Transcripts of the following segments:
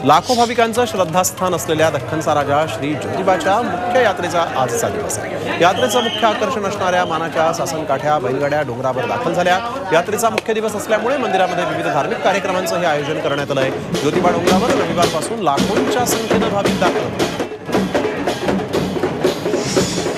लाखो भाविकांचं श्रद्धास्थान असलेल्या दख्खनचा राजा श्री ज्योतिबाच्या मुख्य यात्रेचा आजचा दिवस आहे। यात्रेचं मुख्य आकर्षण असणाऱ्या मानाच्या सासनकाठ्या बैलगाड्या डोंगरावर दाखल झाल्या। यात्रेचा मुख्य दिवस असल्यामुळे मंदिरामध्ये विविध धार्मिक कार्यक्रमांचं आयोजन करण्यात आलंय। ज्योतिबा डोंगरावर रविवारपासून लाखोंच्या संख्येनं भाविक दाखल होतात।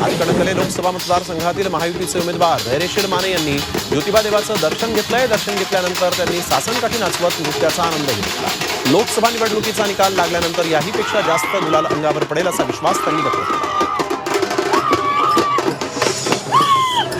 हातकणंगले लोकसभा मतदारसंघातील महायुतीचे उमेदवार धैर्यशील माने यांनी ज्योतिबा देवाचं दर्शन घेतलंय। दर्शन घेतल्यानंतर त्यांनी सासनकाठी नाचवत नृत्याचा आनंद घेतला। लोकसभा निवडणुकीचा निकाल लागल्यानंतर याहीपेक्षा जास्त गुलाल अंगावर पडेल असा विश्वास त्यांनी व्यक्त केला।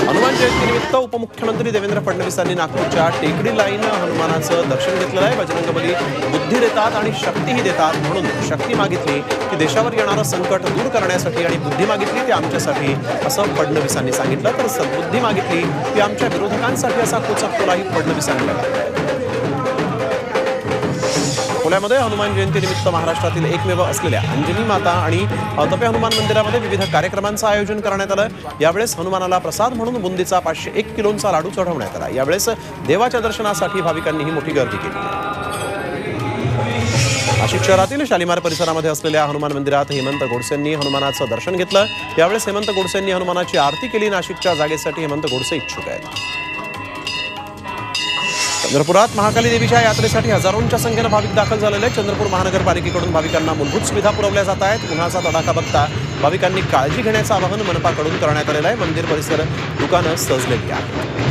हनुमान जयंतीनिमित्त उपमुख्यमंत्री देवेंद्र फडणवीस यांनी नागपूरच्या टेकडी लाईन हनुमानाचं दर्शन घेतलं आहे। बजरंगबली बुद्धी देतात आणि शक्तीही देतात, म्हणून शक्ती मागितली की देशावर येणारं संकट दूर करण्यासाठी आणि बुद्धी मागितली ती आमच्यासाठी, असं फडणवीसांनी सांगितलं। तर सद्बुद्धी मागितली ती आमच्या विरोधकांसाठी, असा खोचक टोलाही फडणवीसांनी लगावला। अकोल्यामध्ये हनुमान जयंतीनिमित्त महाराष्ट्रातील एकमेव असलेल्या अंजनी माता आणि तपे हनुमान मंदिरामध्ये विविध कार्यक्रमांचं आयोजन करण्यात आलं। यावेळेस हनुमानाला प्रसाद म्हणून बुंदीचा 501 किलोचा लाडू चढवण्यात आला। यावेळेस देवाच्या दर्शनासाठी भाविकांनीही मोठी गर्दी केली। नाशिक शहरातील शालिमार परिसरामध्ये असलेल्या हनुमान मंदिरात हेमंत गोडसेंनी हनुमानाचं दर्शन घेतलं। यावेळेस हेमंत गोडसेंनी हनुमानाची आरती केली। नाशिकच्या जागेसाठी हेमंत गोडसे इच्छुक आहेत। चंद्रपुरात महाकाली देवीच्या यात्रेसाठी हजारोंच्या संख्येनं भाविक दाखल झालेले। चंद्रपूर महानगरपालिकेकडून भाविकांना मूलभूत सुविधा पुरवल्या जात आहेत। उन्हाचा तडाखा बघता भाविकांनी काळजी घेण्याचं आवाहन मनपाकडून करण्यात आलेलं आहे। मंदिर परिसर दुकानं सजलेली आहेत।